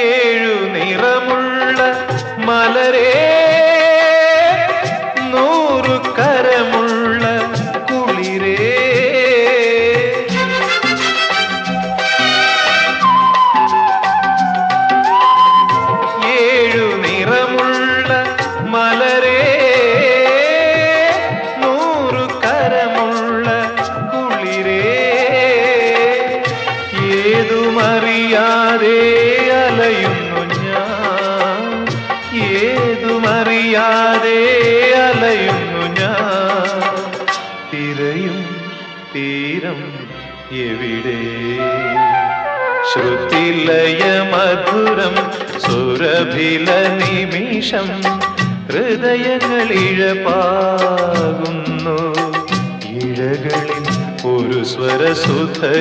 ഏഴു നിറമുള്ള മലരേ, നൂറു കരമുള്ള കുളിരേ, ഏഴു നിറമുള്ള മലരേ, നൂറു കരമുള്ള കുളിരേ, ഏതുമറിയാതെ അലയുന്നു ഞാൻ, ഏതുമറിയാതെ അലയുന്നു ഞാൻ, തിരയും തീരം എവിടെ? ശ്രുതിലയ മധുരം സുരഭില നിമിഷം, ഹൃദയങ്ങൾ ഇഴപാകുന്നു, ഇഴകളിൽ ഒരു സ്വരസുധയൂറുന്നു.